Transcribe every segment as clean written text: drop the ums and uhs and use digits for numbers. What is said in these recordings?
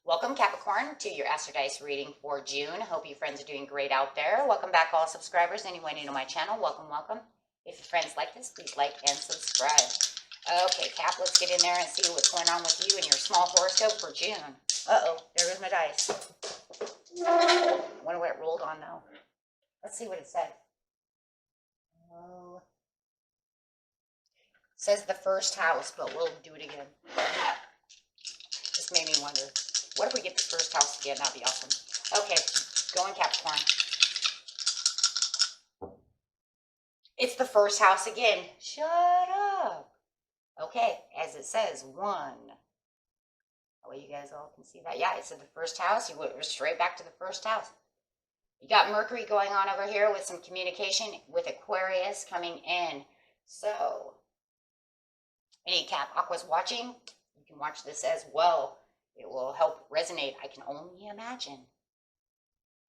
Welcome, Capricorn, to your Astrodice reading for June. Hope you friends are doing great out there. Welcome back, all subscribers. Anyone new to my channel, welcome, welcome. If your friends like this, please like and subscribe. Okay, Cap, let's get in there and see what's going on with you and your small horoscope for June. Uh-oh, there goes my dice. Wonder what it rolled on, though. Let's see what it said. Oh. It says the first house, but we'll do it again. Just made me wonder. What if we get the first house again? That'd be awesome. Okay, going Capricorn. It's the first house again. Shut up. Okay, as it says, 1. Oh, you guys all can see that. Yeah, it said the first house. You went straight back to the first house. You got Mercury going on over here with some communication with Aquarius coming in. So, any Cap Aquas watching, you can watch this as well. It will help resonate, I can only imagine.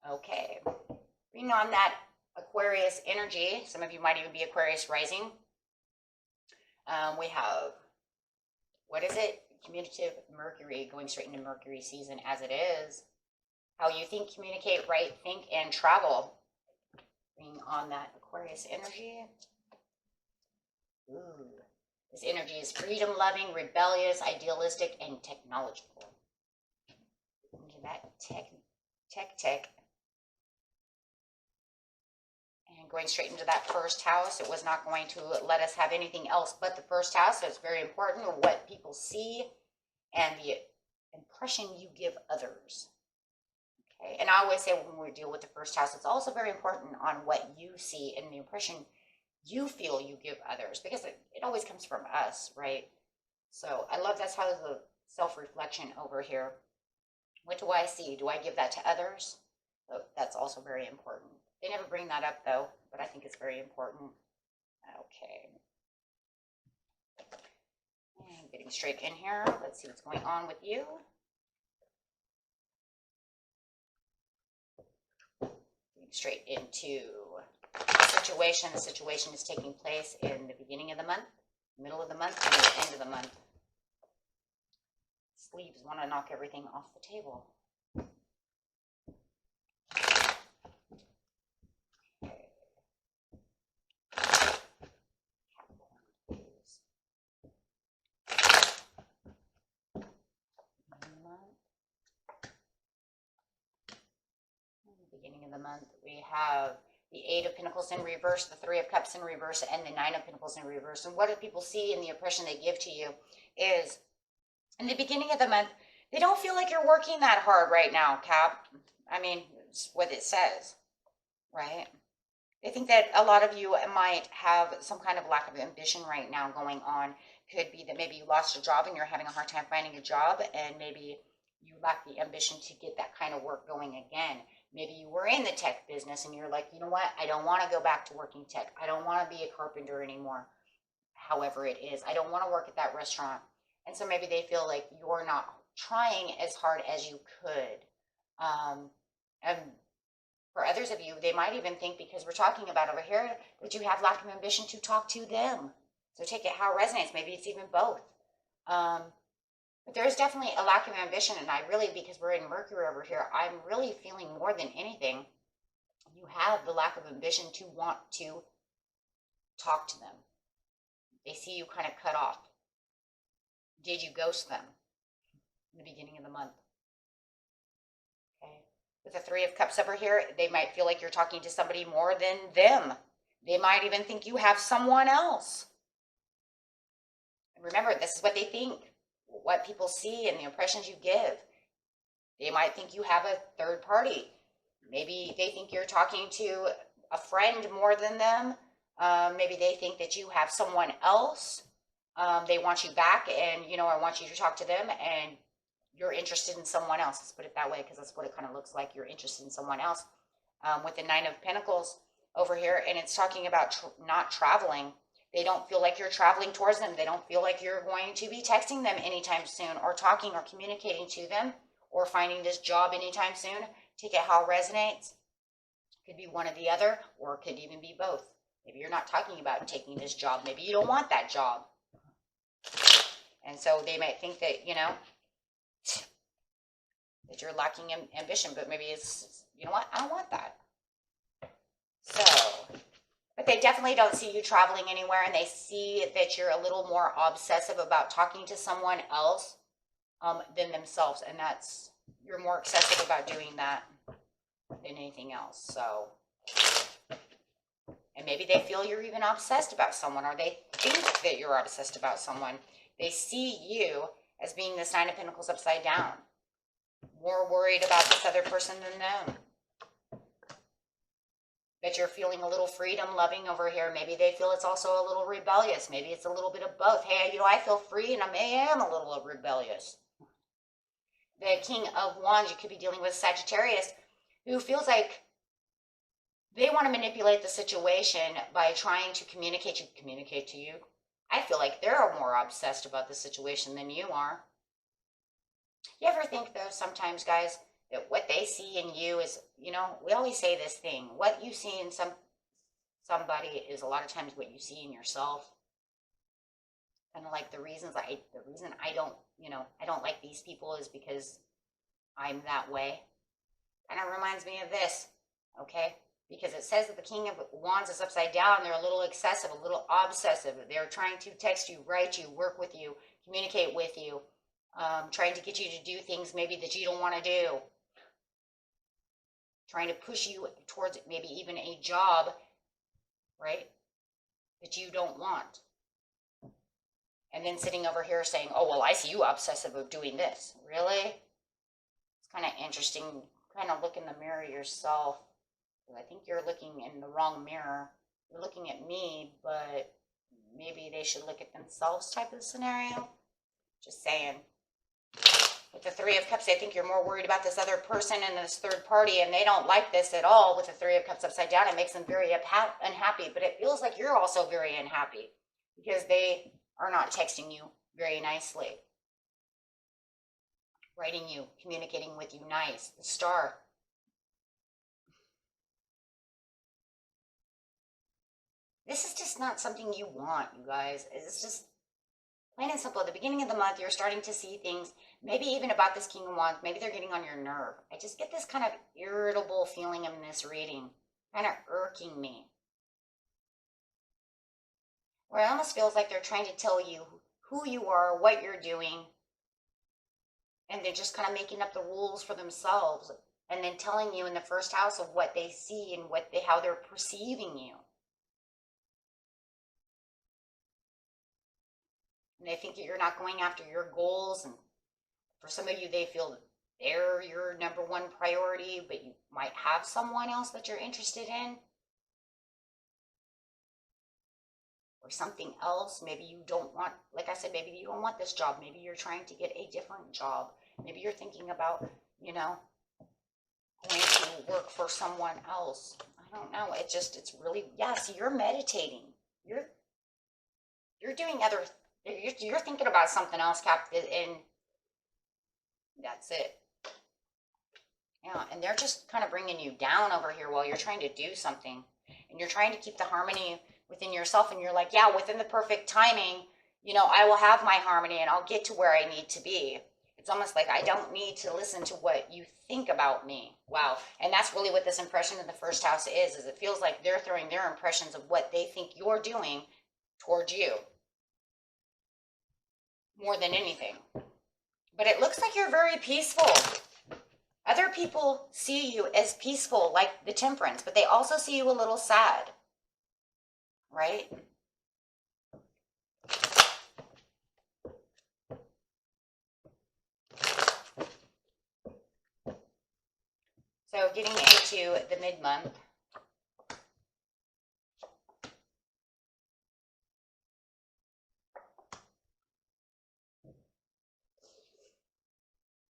Okay, reading on that Aquarius energy. Some of you might even be Aquarius rising. We have, what is it? Communicative Mercury, going straight into Mercury season as it is. How you think, communicate, write, think, and travel. Reading on that Aquarius energy. Ooh. This energy is freedom-loving, rebellious, idealistic, and technological. That tech. And going straight into that first house, it was not going to let us have anything else but the first house. So it's very important what people see and the impression you give others. Okay, and I always say when we deal with the first house, it's also very important on what you see and the impression you feel you give others, because it always comes from us, right? So I love that's how the self-reflection over here. What do I see? Do I give that to others? So that's also very important. They never bring that up, though, but I think it's very important. Okay. And getting straight in here. Let's see what's going on with you. Getting straight into the situation. The situation is taking place in the beginning of the month, middle of the month, and the end of the month. Sleeves want to knock everything off the table. Okay. Beginning of the month, we have the 8 of Pentacles in reverse, the 3 of Cups in reverse, and the 9 of Pentacles in reverse. And what do people see in the impression they give to you is, in the beginning of the month, they don't feel like you're working that hard right now, Cap. I mean, it's what it says, right? They think that a lot of you might have some kind of lack of ambition right now going on. Could be that maybe you lost a job and you're having a hard time finding a job, and maybe you lack the ambition to get that kind of work going again. Maybe you were in the tech business and you're like, you know what? I don't want to go back to working tech. I don't want to be a carpenter anymore. However it is, I don't want to work at that restaurant. And so maybe they feel like you're not trying as hard as you could. And for others of you, they might even think, because we're talking about over here, that you have lack of ambition to talk to them. So take it how it resonates. Maybe it's even both. But there's definitely a lack of ambition. And I really, because we're in Mercury over here, I'm really feeling more than anything, you have the lack of ambition to want to talk to them. They see you kind of cut off. Did you ghost them in the beginning of the month? Okay. With the 3 of Cups over here, they might feel like you're talking to somebody more than them. They might even think you have someone else. And remember, this is what they think, what people see and the impressions you give. They might think you have a third party. Maybe they think you're talking to a friend more than them. Maybe they think that you have someone else. They want you back, and, I want you to talk to them, and you're interested in someone else. Let's put it that way, because that's what it kind of looks like. You're interested in someone else. With the 9 of Pentacles over here, and it's talking about not traveling. They don't feel like you're traveling towards them. They don't feel like you're going to be texting them anytime soon, or talking or communicating to them, or finding this job anytime soon. Take it how it resonates. Could be one or the other, or it could even be both. Maybe you're not talking about taking this job. Maybe you don't want that job. And so they might think that, that you're lacking ambition, but maybe it's, you know what, I don't want that. So, but they definitely don't see you traveling anywhere, and they see that you're a little more obsessive about talking to someone else than themselves, and that's, you're more obsessive about doing that than anything else. So, and maybe they feel you're even obsessed about someone, or they think that you're obsessed about someone. They see you as being this Nine of Pentacles upside down, more worried about this other person than them. That you're feeling a little freedom loving over here. Maybe they feel it's also a little rebellious. Maybe it's a little bit of both. Hey, you know, I feel free and I am a little rebellious. The King of Wands, you could be dealing with Sagittarius, who feels like they want to manipulate the situation by trying to communicate to you. I feel like they're more obsessed about the situation than you are. You ever think, though, sometimes, guys, that what they see in you is, you know, we always say this thing, what you see in somebody is a lot of times what you see in yourself. Kind of like the reason I don't, you know, I don't like these people is because I'm that way. Kind of reminds me of this, okay? Because it says that the King of Wands is upside down. They're a little excessive, a little obsessive. They're trying to text you, write you, work with you, communicate with you, trying to get you to do things maybe that you don't want to do. Trying to push you towards maybe even a job, right, that you don't want. And then sitting over here saying, oh, well, I see you obsessive of doing this. Really? It's kind of interesting. Kind of look in the mirror yourself. I think you're looking in the wrong mirror. You're looking at me, but maybe they should look at themselves type of scenario. Just saying. With the Three of Cups, I think you're more worried about this other person and this third party, and they don't like this at all. With the Three of Cups upside down, it makes them very unhappy, but it feels like you're also very unhappy because they are not texting you very nicely. Writing you, communicating with you nice. The Star. This is just not something you want, you guys. It's just plain and simple. At the beginning of the month, you're starting to see things, maybe even about this King of Wands. Maybe they're getting on your nerve. I just get this kind of irritable feeling in this reading, kind of irking me. Where it almost feels like they're trying to tell you who you are, what you're doing, and they're just kind of making up the rules for themselves, and then telling you in the first house of what they see and how they're perceiving you. And they think that you're not going after your goals. And for some of you, they feel that they're your number one priority, but you might have someone else that you're interested in. Or something else. Maybe you don't want, like I said, maybe you don't want this job. Maybe you're trying to get a different job. Maybe you're thinking about, you know, going to work for someone else. I don't know. It's really, see, you're meditating. You're doing other things. You're thinking about something else, Captain, and that's it. Yeah, and they're just kind of bringing you down over here while you're trying to do something. And you're trying to keep the harmony within yourself, and you're like, yeah, within the perfect timing, you know, I will have my harmony, and I'll get to where I need to be. It's almost like I don't need to listen to what you think about me. Wow. And that's really what this impression in the first house is it feels like they're throwing their impressions of what they think you're doing towards you. More than anything. But it looks like you're very peaceful. Other people see you as peaceful, like the Temperance, but they also see you a little sad. Right? So getting into the mid-month.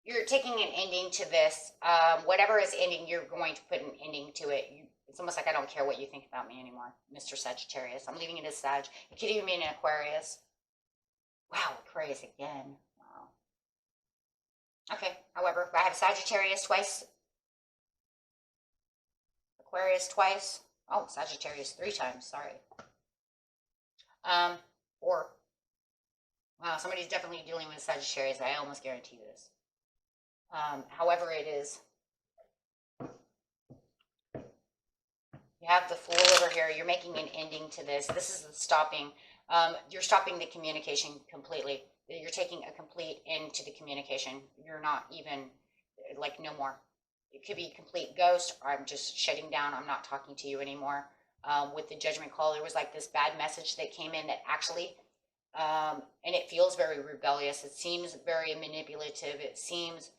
You're taking an ending to this. Whatever is ending, you're going to put an ending to it. It's almost like I don't care what you think about me anymore, Mr. Sagittarius. I'm leaving it as Sag. It could even be an Aquarius. Wow, Aquarius again. Wow. Okay, however, I have Sagittarius twice. Aquarius twice. Oh, Sagittarius 3 times, sorry. Or, wow, somebody's definitely dealing with Sagittarius. I almost guarantee this. However it is. You have the Fool over here. You're making an ending to this. This is the stopping. You're stopping the communication completely. You're taking a complete end to the communication. You're not even, like, no more. It could be complete ghost, or I'm just shutting down. I'm not talking to you anymore. With the judgment call, there was like this bad message that came in that actually, and it feels very rebellious. It seems very manipulative. It seems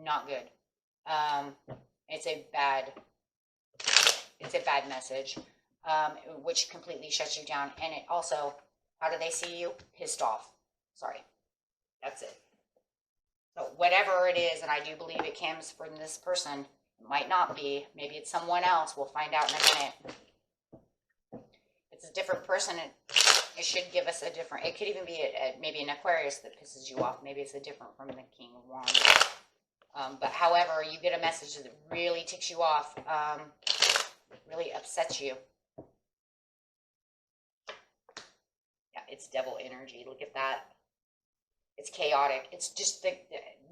not good. It's a bad message, which completely shuts you down. And it also, how do they see you? Pissed off. Sorry. That's it. So whatever it is, and I do believe it comes from this person, it might not be. Maybe it's someone else. We'll find out in a minute. It's a different person. It should give us a different, it could even be maybe an Aquarius that pisses you off. Maybe it's a different from the King of Wands. But however, you get a message that really ticks you off, really upsets you. Yeah, it's devil energy. Look at that. It's chaotic. It's just the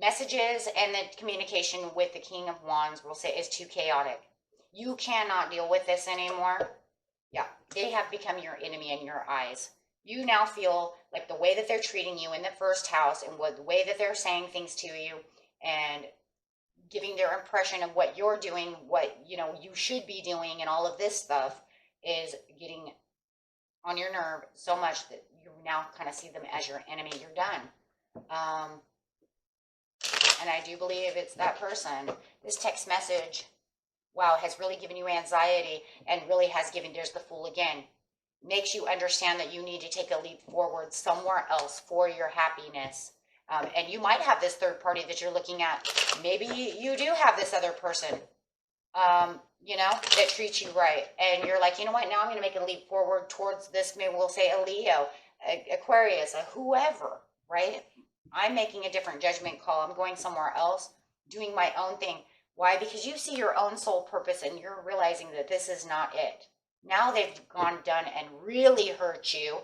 messages and the communication with the King of Wands, we'll say, is too chaotic. You cannot deal with this anymore. Yeah, they have become your enemy in your eyes. You now feel like the way that they're treating you in the first house and the way that they're saying things to you and giving their impression of what you're doing, what, you know, you should be doing, and all of this stuff is getting on your nerve so much that you now kind of see them as your enemy. You're done. And I do believe it's that person. This text message, wow, has really given you anxiety and really has given, there's the Fool again, makes you understand that you need to take a leap forward somewhere else for your happiness. And you might have this third party that you're looking at. Maybe you do have this other person, you know, that treats you right. And you're like, you know what, now I'm going to make a leap forward towards this, maybe we'll say a Leo, Aquarius, a whoever, right? I'm making a different judgment call. I'm going somewhere else, doing my own thing. Why? Because you see your own soul purpose and you're realizing that this is not it. Now they've done and really hurt you,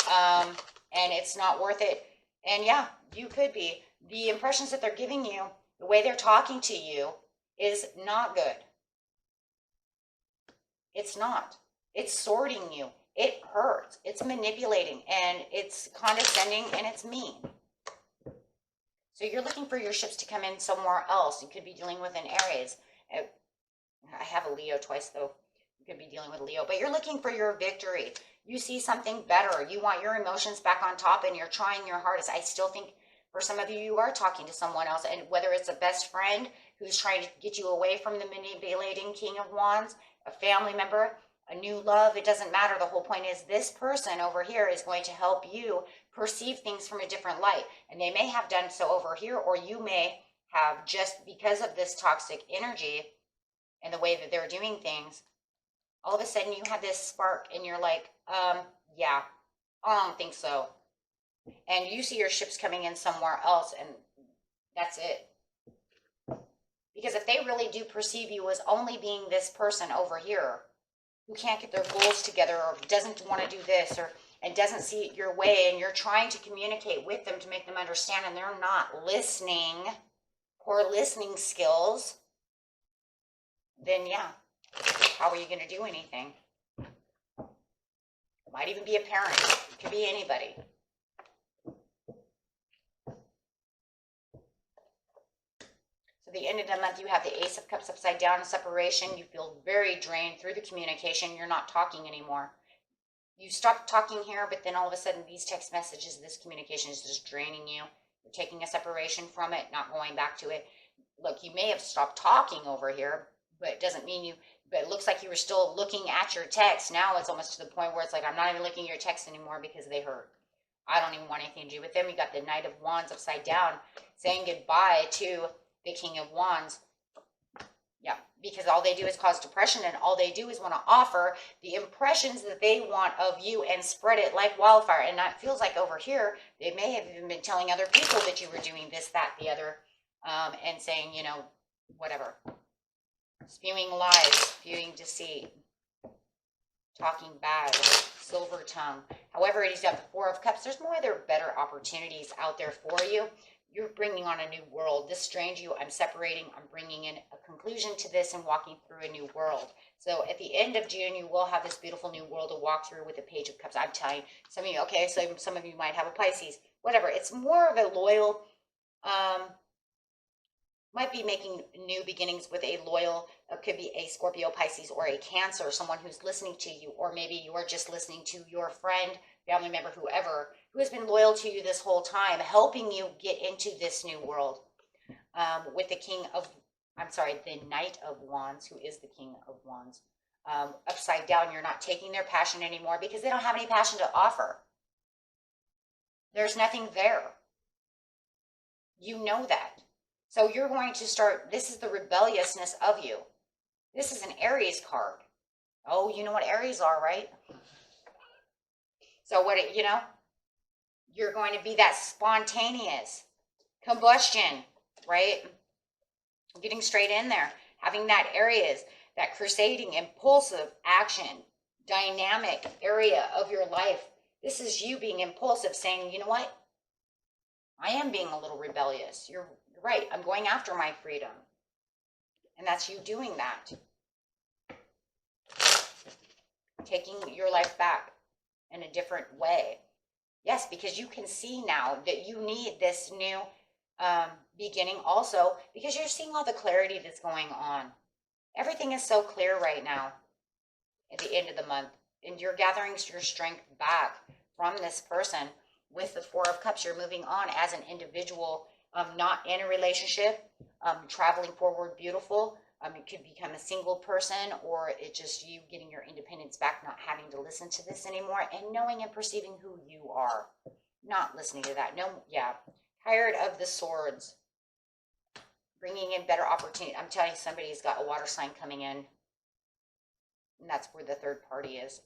and it's not worth it. And yeah, you could be. The impressions that they're giving you, the way they're talking to you, is not good. It's not. It's sorting you. It hurts. It's manipulating, and it's condescending, and it's mean. So you're looking for your ships to come in somewhere else. You could be dealing with an Aries. I have a Leo twice, though. You could be dealing with Leo. But you're looking for your victory. You see something better. You want your emotions back on top, and you're trying your hardest. I still think for some of you, you are talking to someone else. And whether it's a best friend who's trying to get you away from the manipulating King of Wands, a family member, a new love, it doesn't matter. The whole point is this person over here is going to help you perceive things from a different light. And they may have done so over here, or you may have, just because of this toxic energy and the way that they're doing things, all of a sudden you have this spark and you're like, yeah, I don't think so. And you see your ships coming in somewhere else, and that's it. Because if they really do perceive you as only being this person over here who can't get their goals together, or doesn't want to do this, or and doesn't see it your way, and you're trying to communicate with them to make them understand, and they're not listening, poor listening skills, then yeah, how are you going to do anything? It might even be a parent. It could be anybody. So the end of the month, you have the Ace of Cups upside down, separation. You feel very drained through the communication. You're not talking anymore. You stop talking here, but then all of a sudden these text messages, this communication is just draining you. You're taking a separation from it, not going back to it. Look, you may have stopped talking over here, but it doesn't mean you, but it looks like you were still looking at your text. Now it's almost to the point where it's like, I'm not even looking at your text anymore because they hurt. I don't even want anything to do with them. You got the Knight of Wands upside down, saying goodbye to the King of Wands. Yeah, because all they do is cause depression, and all they do is want to offer the impressions that they want of you and spread it like wildfire. And that feels like over here, they may have even been telling other people that you were doing this, that, the other, and saying, you know, whatever. Spewing lies, spewing deceit, talking bad, silver tongue. However, it is, you have the Four of Cups. There's more other better opportunities out there for you. you're bringing on a new world. This strains you. I'm separating. I'm bringing in a conclusion to this and walking through a new world. So at the end of June, you will have this beautiful new world to walk through with the Page of Cups. I'm telling you, some of you, okay, so some of you might have a Pisces, whatever. It's more of a loyal, might be making new beginnings with a loyal, it could be a Scorpio, Pisces, or a Cancer, someone who's listening to you, or maybe you are just listening to your friend, family member, whoever, who has been loyal to you this whole time, helping you get into this new world. With the the Knight of Wands, who is the King of Wands. Upside down, you're not taking their passion anymore because they don't have any passion to offer. There's nothing there. You know that. So you're going to start, this is the rebelliousness of you. This is an Aries card. Oh, you know what Aries are, right? So what, you're going to be that spontaneous combustion, right? Getting straight in there, having that Aries, that crusading, impulsive action, dynamic area of your life. This is you being impulsive, saying, you know what? I am being a little rebellious. You're right. I'm going after my freedom. And that's you doing that. Taking your life back in a different way. Yes, because you can see now that you need this new beginning also, because you're seeing all the clarity that's going on. Everything is so clear right now at the end of the month, and you're gathering your strength back from this person. With the Four of Cups, you're moving on as an individual, not in a relationship, traveling forward beautiful. It could become a single person, or it's just you getting your independence back, not having to listen to this anymore, and knowing and perceiving who you are, not listening to that. No, yeah. Tired of the Swords. Bringing in better opportunity. I'm telling you, somebody's got a water sign coming in. And that's where the third party is.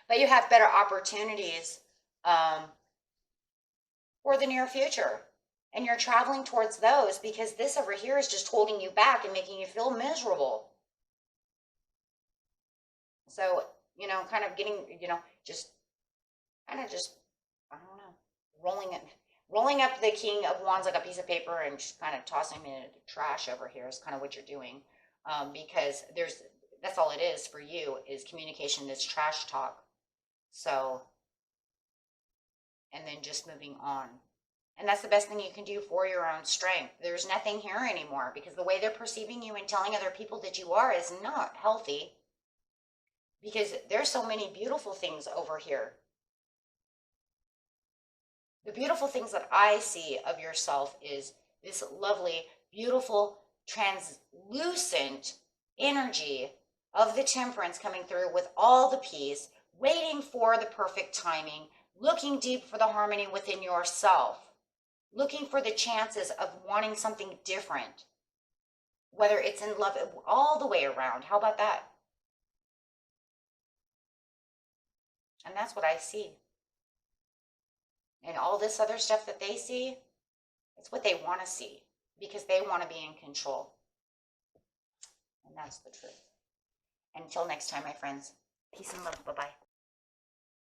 But you have better opportunities for the near future. And you're traveling towards those because this over here is just holding you back and making you feel miserable. So, kind of getting, just, I don't know, rolling up the King of Wands like a piece of paper and just kind of tossing it into the trash over here is kind of what you're doing. Because that's all it is for you, is communication, this trash talk. So, and then just moving on. And that's the best thing you can do for your own strength. There's nothing here anymore because the way they're perceiving you and telling other people that you are is not healthy. Because there's so many beautiful things over here. The beautiful things that I see of yourself is this lovely, beautiful, translucent energy of the Temperance coming through with all the peace, waiting for the perfect timing, looking deep for the harmony within yourself, looking for the chances of wanting something different, whether it's in love, all the way around. How about that? And that's what I see. And all this other stuff that they see, it's what they want to see because they want to be in control. And that's the truth. Until next time, my friends, peace and love. Bye-bye.